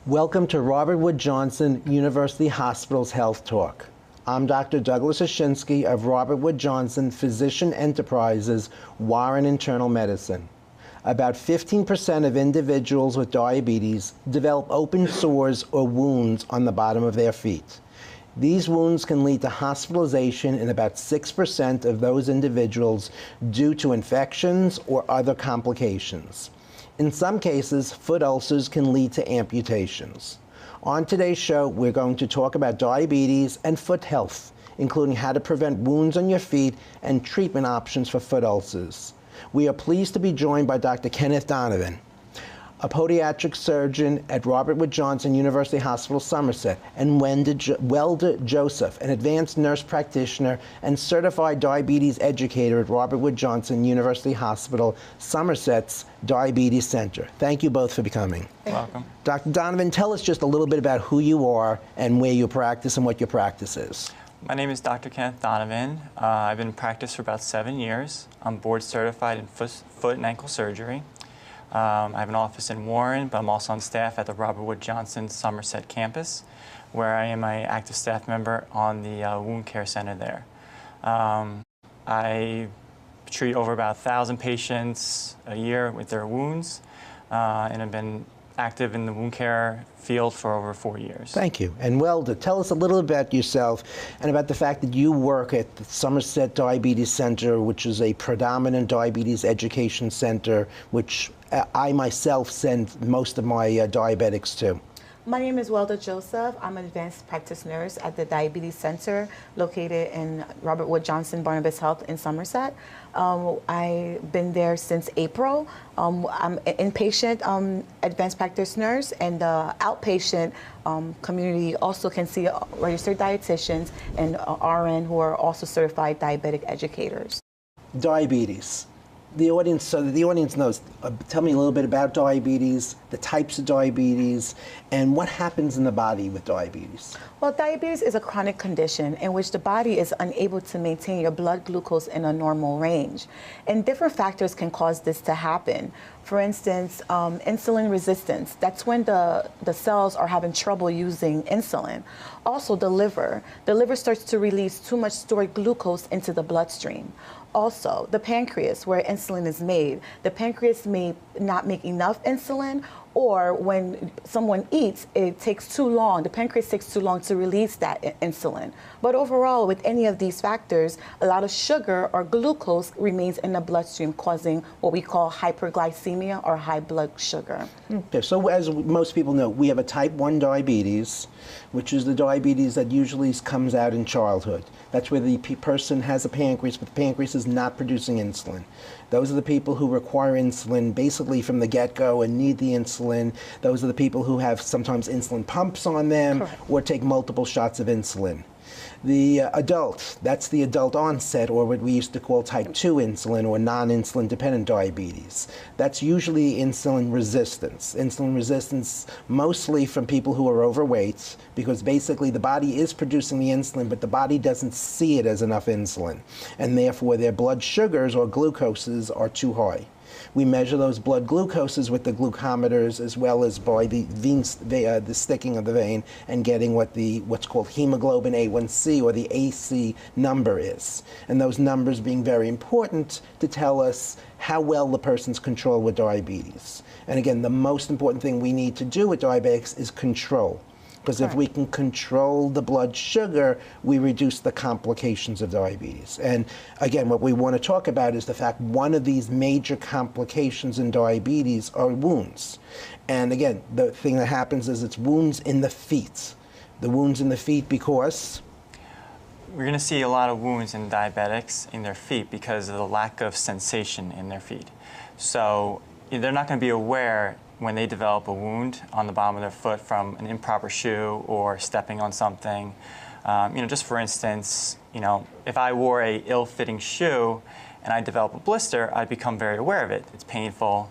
Welcome to Robert Wood Johnson University Hospital's Health Talk. I'm Dr. Douglas Ashinsky of Robert Wood Johnson Physician Enterprises, Warren Internal Medicine. About 15% of individuals with diabetes develop open sores or wounds on the bottom of their feet. These wounds can lead to hospitalization in about 6% of those individuals due to infections or other complications. In some cases, foot ulcers can lead to amputations. On today's show, we're going to talk about diabetes and foot health, including how to prevent wounds on your feet and treatment options for foot ulcers. We are pleased to be joined by Dr. Kenneth Donovan, a podiatric surgeon at Robert Wood Johnson University Hospital, Somerset, and Welda Joseph, an advanced nurse practitioner and certified diabetes educator at Robert Wood Johnson University Hospital, Somerset's Diabetes Center. Thank you both for coming. You're welcome. Dr. Donovan, tell us just a little bit about who you are and where you practice and what your practice is. My name is Dr. Kenneth Donovan. I've been in practice for about 7 years. I'm board certified in foot and ankle surgery. I have an office in Warren, but I'm also on staff at the Robert Wood Johnson Somerset campus, where I am an active staff member on the wound care center there. I treat over about 1,000 patients a year with their wounds, and I've been active in the wound care field for over 4 years. Thank you. And Welda, tell us a little about yourself and about the fact that you work at the Somerset Diabetes Center, which is a predominant diabetes education center, which I myself send most of my diabetics to. My name is Welda Joseph. I'm an advanced practice nurse at the Diabetes Center located in Robert Wood Johnson Barnabas Health in Somerset. I've been there since April. I'm an inpatient advanced practice nurse, and the outpatient community also can see registered dietitians and RN who are also certified diabetic educators. Diabetes. The audience, so that the audience knows, tell me a little bit about diabetes, the types of diabetes, and what happens in the body with diabetes. Well, diabetes is a chronic condition in which the body is unable to maintain your blood glucose in a normal range. And different factors can cause this to happen. For instance, insulin resistance. That's when the cells are having trouble using insulin. Also, the liver. The liver starts to release too much stored glucose into the bloodstream. Also, the pancreas, where insulin is made. The pancreas may not make enough insulin, or when someone eats, it takes too long, the pancreas takes too long to release that insulin. But overall, with any of these factors, a lot of sugar or glucose remains in the bloodstream, causing what we call hyperglycemia or high blood sugar. Okay, so as most people know, we have a type 1 diabetes, which is the diabetes that usually comes out in childhood. That's where the person has a pancreas, but the pancreas is not producing insulin. Those are the people who require insulin basically from the get-go and need the insulin. Those are the people who have sometimes insulin pumps on them. Correct. Or take multiple shots of insulin. The adult, that's the adult onset, or what we used to call type 2 insulin or non-insulin dependent diabetes. That's usually insulin resistance. Insulin resistance mostly from people who are overweight, because basically the body is producing the insulin, but the body doesn't see it as enough insulin, and therefore their blood sugars or glucoses are too high. We measure those blood glucoses with the glucometers, as well as by the sticking of the vein and getting what's called hemoglobin A1C, or the AC number is. And those numbers being very important to tell us how well the person's controlled with diabetes. And again, the most important thing we need to do with diabetics is control. Because if we can control the blood sugar, we reduce the complications of diabetes. And again, what we want to talk about is the fact one of these major complications in diabetes are wounds. And again, the thing that happens is it's wounds in the feet. The wounds in the feet because? We're going to see a lot of wounds in diabetics in their feet because of the lack of sensation in their feet. So they're not going to be aware when they develop a wound on the bottom of their foot from an improper shoe or stepping on something. Just for instance, if I wore a ill-fitting shoe and I develop a blister, I'd become very aware of it. It's painful,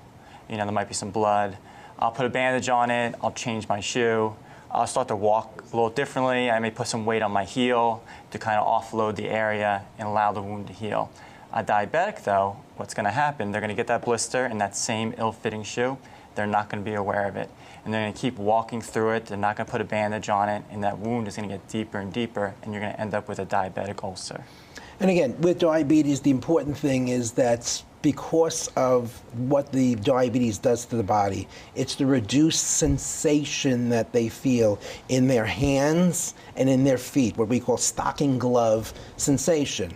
there might be some blood. I'll put a bandage on it, I'll change my shoe. I'll start to walk a little differently. I may put some weight on my heel to kind of offload the area and allow the wound to heal. A diabetic, though, what's going to happen, they're going to get that blister in that same ill-fitting shoe. they're not going to be aware of it. And they're going to keep walking through it. They're not going to put a bandage on it, and that wound is going to get deeper and deeper, and you're going to end up with a diabetic ulcer. And again, with diabetes, the important thing is that because of what the diabetes does to the body, it's the reduced sensation that they feel in their hands and in their feet, what we call stocking glove sensation,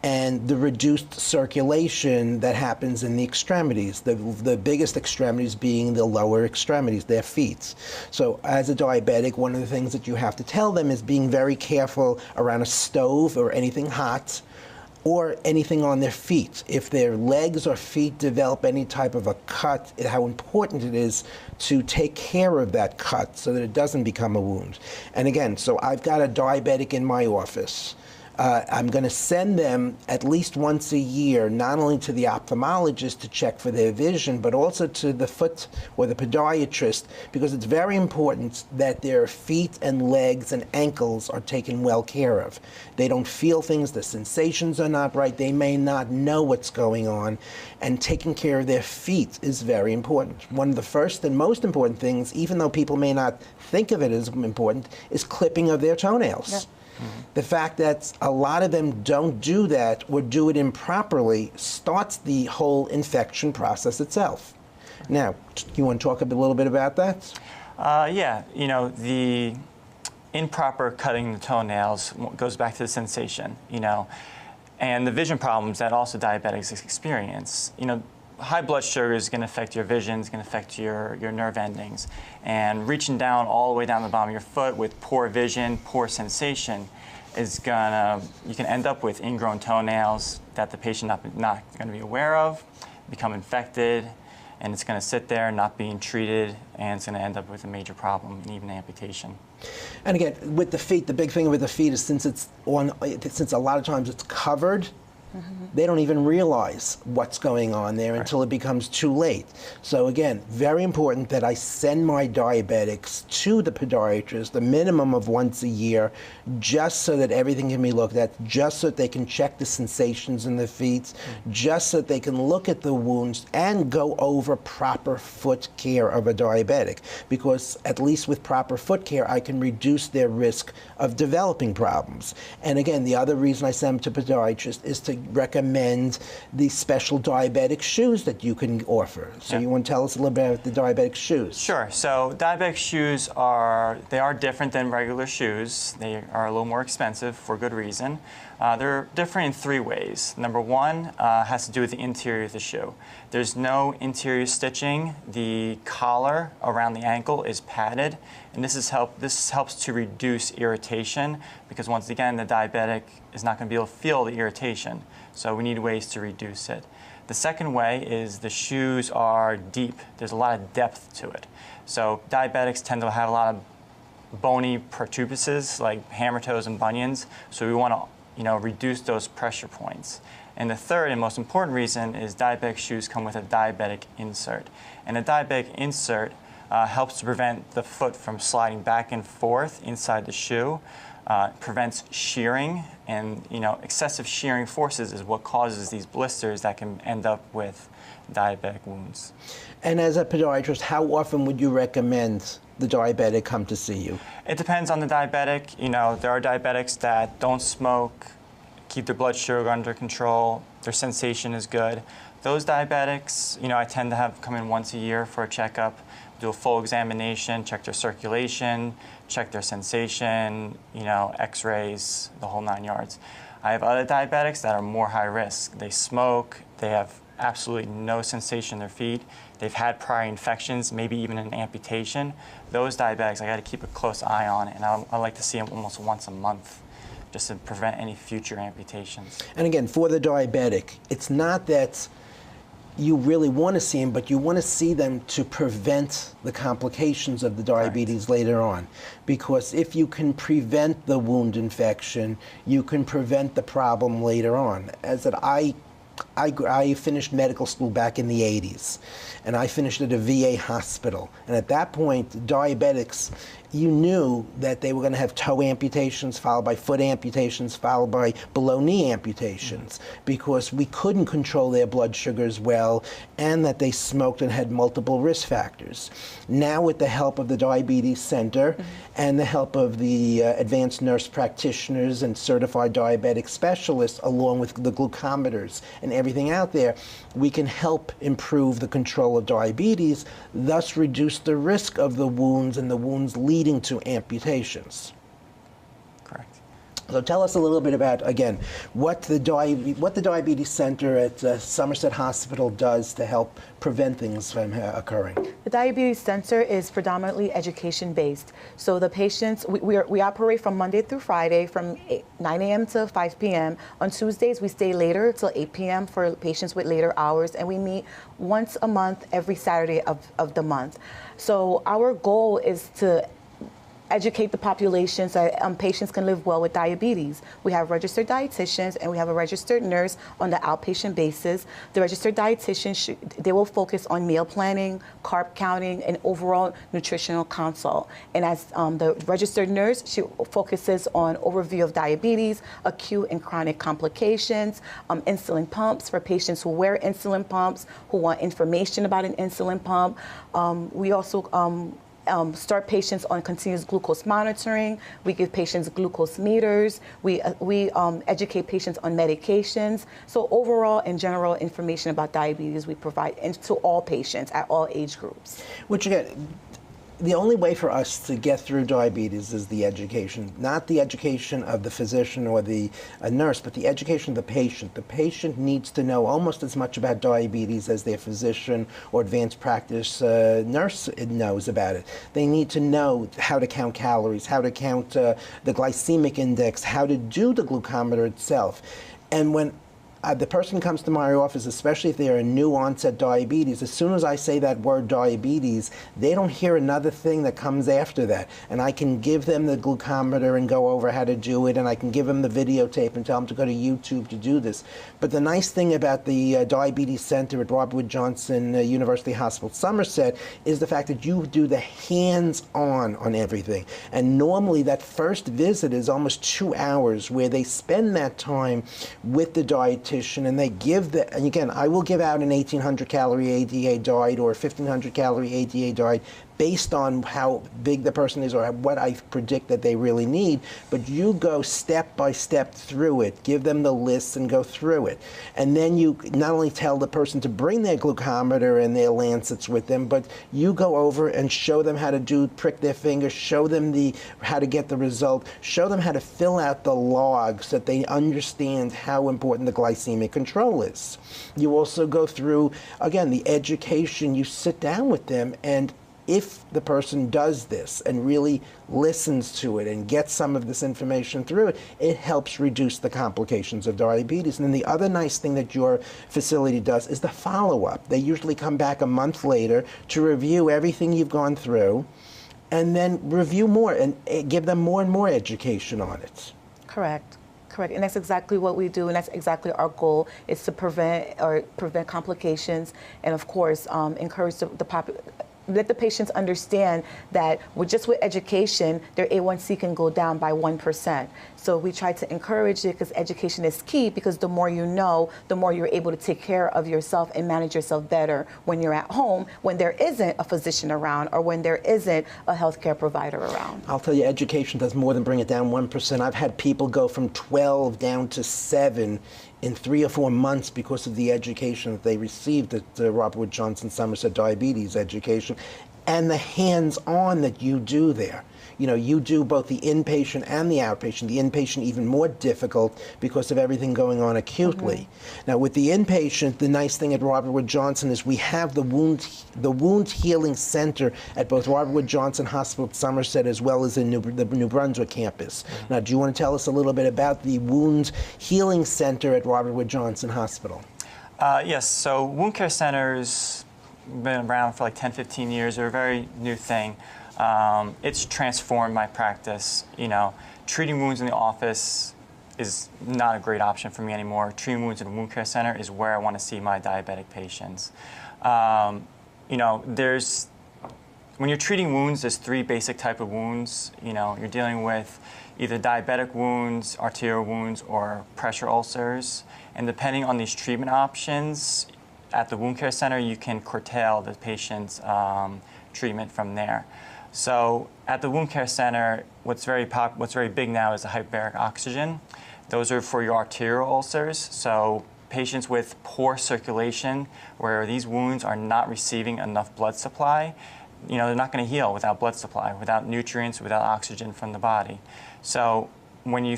and the reduced circulation that happens in the extremities, the biggest extremities being the lower extremities, their feet. So as a diabetic, one of the things that you have to tell them is being very careful around a stove or anything hot, or anything on their feet. If their legs or feet develop any type of a cut, how important it is to take care of that cut so that it doesn't become a wound. And again, so I've got a diabetic in my office. I'm going to send them at least once a year, not only to the ophthalmologist to check for their vision, but also to the foot or the podiatrist, because it's very important that their feet and legs and ankles are taken well care of. They don't feel things, the sensations are not right, they may not know what's going on, and taking care of their feet is very important. One of the first and most important things, even though people may not think of it as important, is clipping of their toenails. Yeah. Mm-hmm. The fact that a lot of them don't do that or do it improperly starts the whole infection process itself. Now, you want to talk a little bit about that? Yeah, you know, the improper cutting the toenails goes back to the sensation, you know, and the vision problems that also diabetics experience. You know, high blood sugar is going to affect your vision, it's going to affect your nerve endings. And reaching down all the way down the bottom of your foot with poor vision, poor sensation, is you can end up with ingrown toenails that the patient not going to be aware of, become infected, and it's going to sit there not being treated, and it's going to end up with a major problem and even amputation. And again, with the feet, the big thing with the feet is since a lot of times it's covered, they don't even realize what's going on there until it becomes too late. So again, very important that I send my diabetics to the podiatrist a minimum of once a year, just so that everything can be looked at, just so that they can check the sensations in the feet, just so that they can look at the wounds and go over proper foot care of a diabetic. Because at least with proper foot care, I can reduce their risk of developing problems. And again, the other reason I send them to podiatrist is to recommend the special diabetic shoes that you can offer. So you want to tell us a little bit about the diabetic shoes? Sure. So diabetic shoes are different than regular shoes. They are a little more expensive for good reason. They're different in three ways. Number one has to do with the interior of the shoe. There's no interior stitching. The collar around the ankle is padded, and this helps to reduce irritation, because once again, the diabetic is not going to be able to feel the irritation. So we need ways to reduce it. The second way is the shoes are deep. There's a lot of depth to it. So diabetics tend to have a lot of bony protuberances like hammer toes and bunions. So we want to reduce those pressure points. And the third and most important reason is diabetic shoes come with a diabetic insert. And a diabetic insert helps to prevent the foot from sliding back and forth inside the shoe. Prevents shearing, and excessive shearing forces is what causes these blisters that can end up with diabetic wounds. And as a podiatrist, how often would you recommend the diabetic come to see you? It depends on the diabetic. There are diabetics that don't smoke, keep their blood sugar under control, their sensation is good. Those diabetics, I tend to have come in once a year for a checkup, do a full examination, check their circulation, check their sensation, x-rays, the whole 9 yards. I have other diabetics that are more high risk. They smoke, they have absolutely no sensation in their feet, they've had prior infections, maybe even an amputation. Those diabetics I got to keep a close eye on, and I like to see them almost once a month, just to prevent any future amputations. And again, for the diabetic, it's not that you really want to see them, but you want to see them to prevent the complications of the diabetes later on. Because if you can prevent the wound infection, you can prevent the problem later on. As that I I finished medical school back in the 80s, and I finished at a VA hospital. And at that point, diabetics, you knew that they were going to have toe amputations, followed by foot amputations, followed by below knee amputations, because we couldn't control their blood sugars well, and that they smoked and had multiple risk factors. Now, with the help of the Diabetes Center and the help of the advanced nurse practitioners and certified diabetic specialists, along with the glucometers and everything out there, we can help improve the control of diabetes, thus reduce the risk of the wounds and the wounds leading to amputations. Correct. So tell us a little bit about, again, what the Diabetes Center at Somerset Hospital does to help prevent things from occurring. The Diabetes Center is predominantly education-based. So the patients, we operate from Monday through Friday from 9 a.m. to 5 p.m. On Tuesdays, we stay later till 8 p.m. for patients with later hours, and we meet once a month, every Saturday of the month. So our goal is to educate the population so patients can live well with diabetes. We have registered dietitians and we have a registered nurse on the outpatient basis. The registered dietitian, they will focus on meal planning, carb counting, and overall nutritional consult. And as the registered nurse, she focuses on overview of diabetes, acute and chronic complications, insulin pumps for patients who wear insulin pumps, who want information about an insulin pump. We also start patients on continuous glucose monitoring. We give patients glucose meters. We educate patients on medications. So overall, in general, information about diabetes we provide to all patients at all age groups. Which again, the only way for us to get through diabetes is the education, not the education of the physician or the nurse, but the education of the patient. The patient needs to know almost as much about diabetes as their physician or advanced practice nurse knows about it. They need to know how to count calories, how to count the glycemic index, how to do the glucometer itself. And when the person comes to my office, especially if they're a new onset diabetes, as soon as I say that word diabetes, they don't hear another thing that comes after that. And I can give them the glucometer and go over how to do it, and I can give them the videotape and tell them to go to YouTube to do this. But the nice thing about the Diabetes Center at Robert Wood Johnson University Hospital, Somerset, is the fact that you do the hands-on on everything. And normally that first visit is almost 2 hours where they spend that time with the dietitian, and they give and again, I will give out an 1,800 calorie ADA diet or a 1,500 calorie ADA diet based on how big the person is or what I predict that they really need, but you go step by step through it, give them the lists and go through it. And then you not only tell the person to bring their glucometer and their lancets with them, but you go over and show them how to prick their fingers, show them how to get the result, show them how to fill out the logs so that they understand how important the glycemic control is. You also go through, again, the education. You sit down with them, and if the person does this and really listens to it and gets some of this information through it, it helps reduce the complications of diabetes. And then the other nice thing that your facility does is the follow-up. They usually come back a month later to review everything you've gone through and then review more and give them more and more education on it. Correct. Correct, and that's exactly what we do, and that's exactly our goal, is to prevent complications, and of course, encourage let the patients understand that with education, their A1C can go down by 1%. So we try to encourage it because education is key, because the more you know, the more you're able to take care of yourself and manage yourself better when you're at home, when there isn't a physician around or when there isn't a healthcare provider around. I'll tell you, education does more than bring it down 1%. I've had people go from 12 down to 7 in 3 or 4 months because of the education that they received at Robert Wood Johnson Somerset Diabetes Education and the hands-on that you do there. You know, you do both the inpatient and the outpatient. The inpatient even more difficult because of everything going on acutely. Now, with the inpatient, the nice thing at Robert Wood Johnson is we have the wound healing center at both Robert Wood Johnson Hospital at Somerset as well as in the New Brunswick campus. Now, do you want to tell us a little bit about the wound healing center at Robert Wood Johnson Hospital? Yes, so wound care centers been around for like 10, 15 years. They're a very new thing. It's transformed my practice. You know, treating wounds in the office is not a great option for me anymore. Treating wounds in a wound care center is where I want to see my diabetic patients. You know, when you're treating wounds, there's 3 basic type of wounds. You know, you're dealing with either diabetic wounds, arterial wounds, or pressure ulcers. And depending on these treatment options at the wound care center, you can curtail the patient's treatment from there. So at the wound care center, what's very big now is the hyperbaric oxygen. Those are for your arterial ulcers. So patients with poor circulation, where these wounds are not receiving enough blood supply, you know, they're not going to heal without blood supply, without nutrients, without oxygen from the body. So when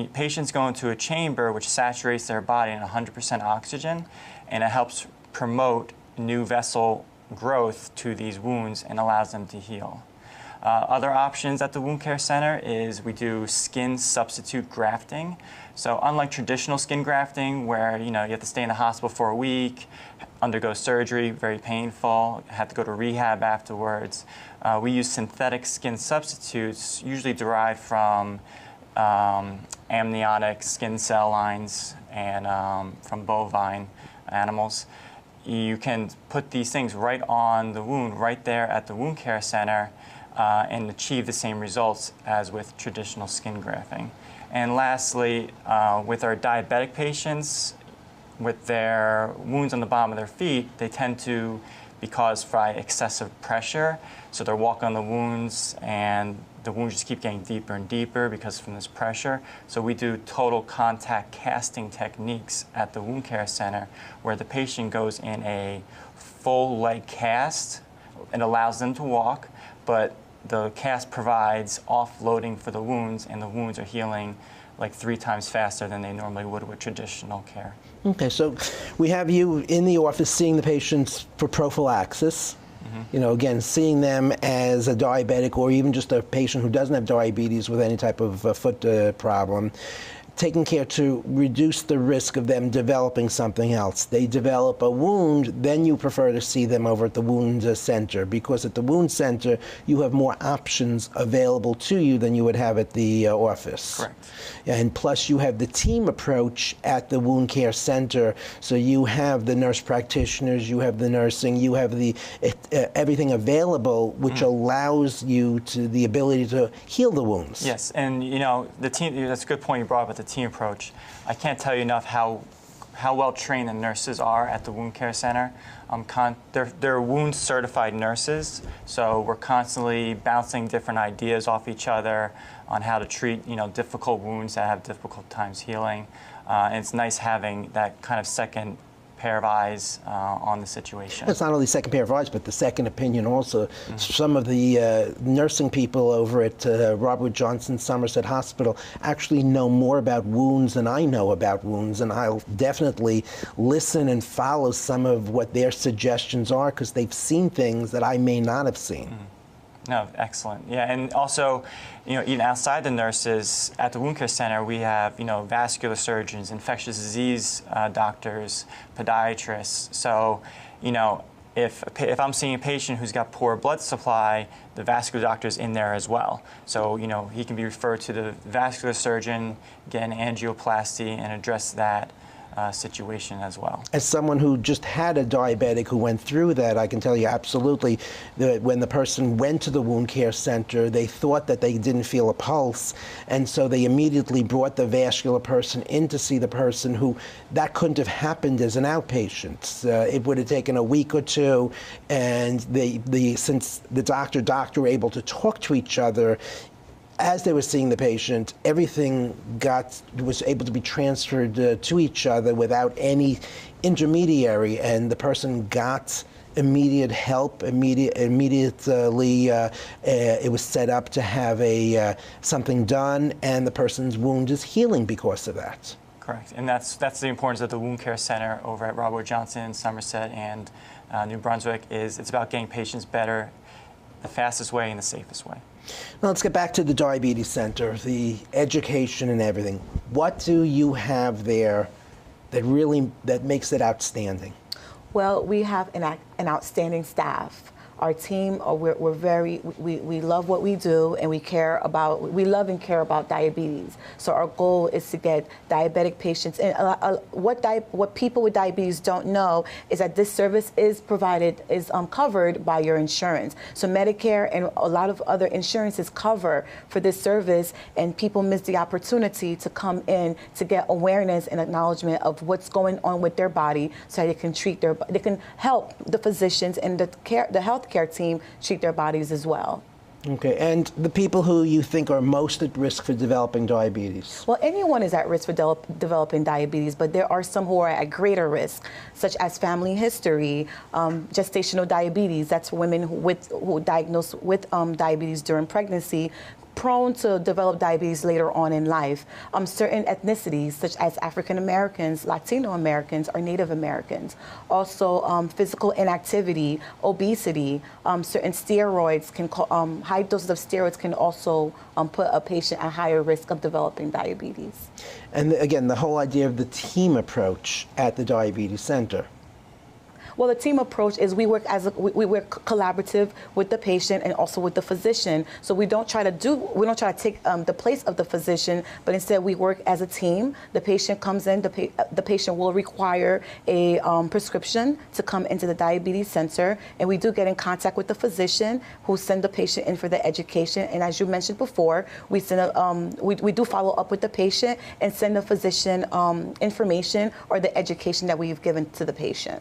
patients go into a chamber which saturates their body in 100% oxygen, and it helps promote new vessel growth to these wounds and allows them to heal. Other options at the wound care center is we do skin substitute grafting. So unlike traditional skin grafting, where you have to stay in the hospital for a week, undergo surgery, very painful, have to go to rehab afterwards, we use synthetic skin substitutes, usually derived from amniotic skin cell lines and from bovine animals. You can put these things right on the wound, right there at the wound care center, and achieve the same results as with traditional skin grafting. And lastly, with our diabetic patients, with their wounds on the bottom of their feet, they tend to be caused by excessive pressure. So they're walking on the wounds, and the wounds just keep getting deeper and deeper because from this pressure. So we do total contact casting techniques at the wound care center, where the patient goes in a full leg cast. It allows them to walk, but the cast provides offloading for the wounds, and the wounds are healing like 3 times faster than they normally would with traditional care. Okay, so we have you in the office seeing the patients for prophylaxis. You know, again, seeing them as a diabetic or even just a patient who doesn't have diabetes with any type of foot problem, taking care to reduce the risk of them developing something else. They develop a wound, then you prefer to see them over at the wound center, because at the wound center you have more options available to you than you would have at the office. Correct. And plus you have the team approach at the wound care center, so you have the nurse practitioners, you have the nursing, you have the everything available, which allows you the ability to heal the wounds. Yes, and the team, that's a good point you brought up with the team approach. I can't tell you enough how well trained the nurses are at the wound care center. They're wound certified nurses, so we're constantly bouncing different ideas off each other on how to treat difficult wounds that have difficult times healing. And it's nice having that kind of second pair of eyes on the situation. It's not only second pair of eyes, but the second opinion also. Some of the nursing people over at Robert Johnson Somerset Hospital actually know more about wounds than I know about wounds, and I'll definitely listen and follow some of what their suggestions are, because they've seen things that I may not have seen. No, excellent. Yeah, and also, even outside the nurses at the wound care center, we have, vascular surgeons, infectious disease doctors, podiatrists. So, if I'm seeing a patient who's got poor blood supply, the vascular doctor's in there as well. So, he can be referred to the vascular surgeon, get an angioplasty, and address that situation as well. As someone who just had a diabetic who went through that, I can tell you absolutely that when the person went to the wound care center, they thought that they didn't feel a pulse, and so they immediately brought the vascular person in to see the person who that couldn't have happened as an outpatient. It would have taken a week or two, and since the doctor were able to talk to each other, as they were seeing the patient, everything was able to be transferred to each other without any intermediary, and the person got immediate help immediately. It was set up to have something done, and the person's wound is healing because of that. Correct, and that's the importance of the wound care center over at Robert Johnson, Somerset, and New Brunswick. It's about getting patients better the fastest way and the safest way. Now let's get back to the diabetes center, the education and everything. What do you have there that makes it outstanding? Well, we have an outstanding staff. Our team, we love what we do, and we love and care about diabetes. So our goal is to get diabetic patients, and what people with diabetes don't know is that this service is covered by your insurance. So Medicare and a lot of other insurances cover for this service, and people miss the opportunity to come in to get awareness and acknowledgement of what's going on with their body, so they can help the physicians and the healthcare team treat their bodies as well. Okay, and the people who you think are most at risk for developing diabetes? Well, anyone is at risk for developing diabetes, but there are some who are at greater risk, such as family history, gestational diabetes. That's women who diagnosed with diabetes during pregnancy, prone to develop diabetes later on in life. Certain ethnicities, such as African Americans, Latino Americans, or Native Americans. Also, physical inactivity, obesity, certain steroids high doses of steroids can also put a patient at higher risk of developing diabetes. And again, the whole idea of the team approach at the Diabetes Center. Well, the team approach is we work collaborative with the patient and also with the physician. So we don't try to take the place of the physician, but instead we work as a team. The patient comes in, the patient will require a prescription to come into the diabetes center, and we do get in contact with the physician who send the patient in for the education. And as you mentioned before, we do follow up with the patient and send the physician information or the education that we've given to the patient.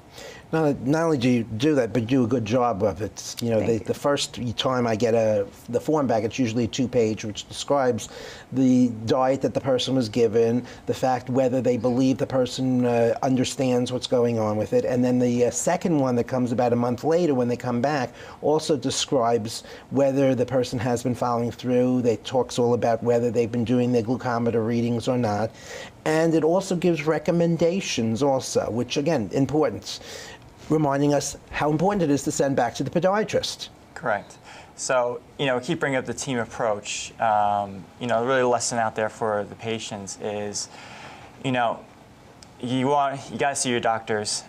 Not only do you do that, but you do a good job of it. You know, the first time I get the form back, it's usually a 2-page, which describes the diet that the person was given, the fact whether they believe the person understands what's going on with it, and then the second one that comes about a month later when they come back also describes whether the person has been following through. They talks all about whether they've been doing their glucometer readings or not, and it also gives recommendations also, which again, important, reminding us how important it is to send back to the podiatrist. Correct. So, keep bringing up the team approach. Really the lesson out there for the patients is, you got to see your doctors.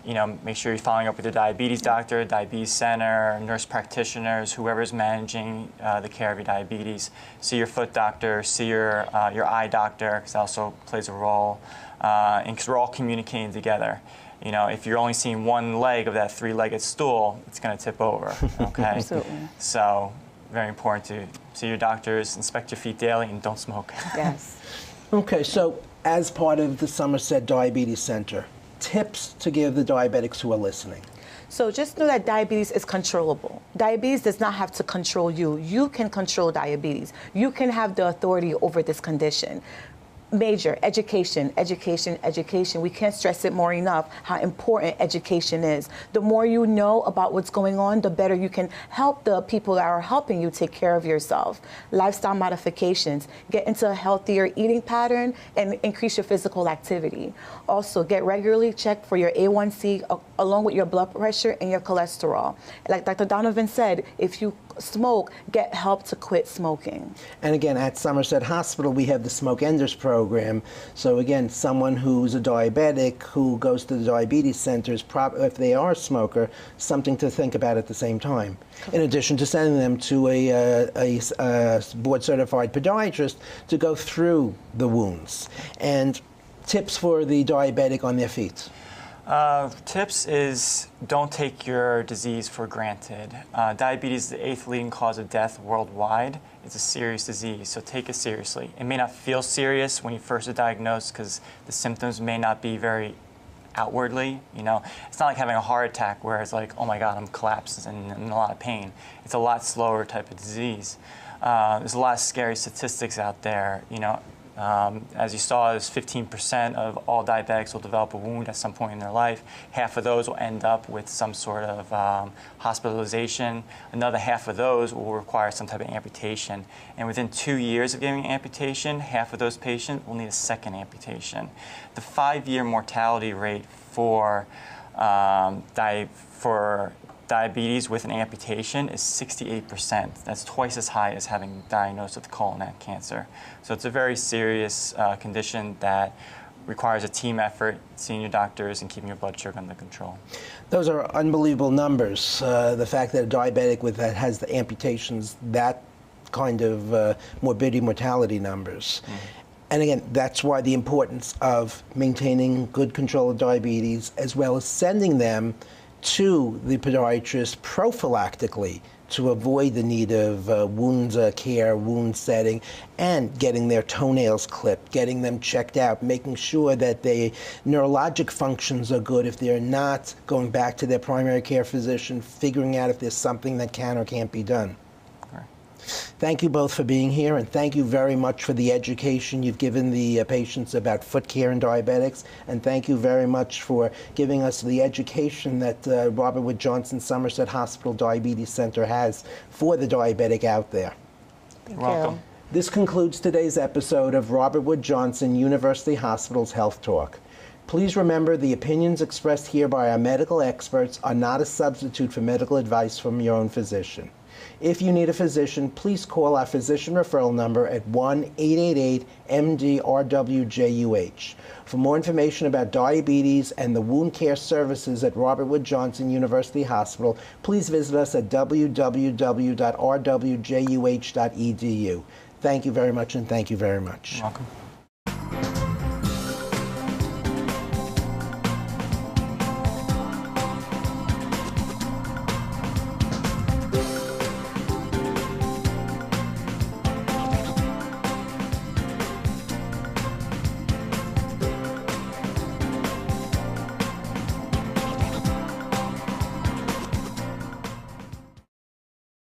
Make sure you're following up with your diabetes doctor, diabetes center, nurse practitioners, whoever's managing the care of your diabetes. See your foot doctor, see your eye doctor, because that also plays a role, and because we're all communicating together. If you're only seeing one leg of that 3-legged stool, it's going to tip over, okay? Absolutely. So, very important to see your doctors, inspect your feet daily, and don't smoke. Yes. Okay, so as part of the Somerset Diabetes Center, tips to give the diabetics who are listening. So just know that diabetes is controllable. Diabetes does not have to control you. You can control diabetes. You can have the authority over this condition. Major education, education, education. We can't stress it more enough how important education is. The more you know about what's going on, the better you can help the people that are helping you take care of yourself. Lifestyle modifications, get into a healthier eating pattern and increase your physical activity. Also, get regularly checked for your A1C along with your blood pressure and your cholesterol. Like Dr. Donovan said, if you smoke, get help to quit smoking. And again, at Somerset Hospital, we have the Smoke Enders program. So again, someone who's a diabetic who goes to the diabetes center is if they are a smoker, something to think about at the same time. In addition to sending them to a board-certified podiatrist to go through the wounds. And tips for the diabetic on their feet. Tips is don't take your disease for granted. Diabetes is the 8th leading cause of death worldwide. It's a serious disease, so take it seriously. It may not feel serious when you first are diagnosed because the symptoms may not be very outwardly. It's not like having a heart attack where it's like, oh my God, I'm collapsed and in a lot of pain. It's a lot slower type of disease. There's a lot of scary statistics out there. As you saw, there's 15% of all diabetics will develop a wound at some point in their life. Half of those will end up with some sort of hospitalization. Another half of those will require some type of amputation. And within 2 years of getting an amputation, half of those patients will need a second amputation. The 5-year mortality rate for diabetes with an amputation is 68%. That's twice as high as having diagnosed with colon cancer. So it's a very serious condition that requires a team effort, seeing your doctors and keeping your blood sugar under control. Those are unbelievable numbers. The fact that a diabetic that has the amputations, that kind of morbidity, mortality numbers. And again, that's why the importance of maintaining good control of diabetes, as well as sending them to the podiatrist prophylactically to avoid the need of wound care, wound setting, and getting their toenails clipped, getting them checked out, making sure that their neurologic functions are good. If they're not, going back to their primary care physician, figuring out if there's something that can or can't be done. Thank you both for being here, and thank you very much for the education you've given the patients about foot care and diabetics, and thank you very much for giving us the education that Robert Wood Johnson Somerset Hospital Diabetes Center has for the diabetic out there. Thank You're welcome. you. This concludes today's episode of Robert Wood Johnson University Hospital's Health Talk. Please remember the opinions expressed here by our medical experts are not a substitute for medical advice from your own physician. If you need a physician, please call our physician referral number at 1-888-MD-RWJUH. For more information about diabetes and the wound care services at Robert Wood Johnson University Hospital, please visit us at www.rwjuh.edu. Thank you very much, and thank you very much. You're welcome.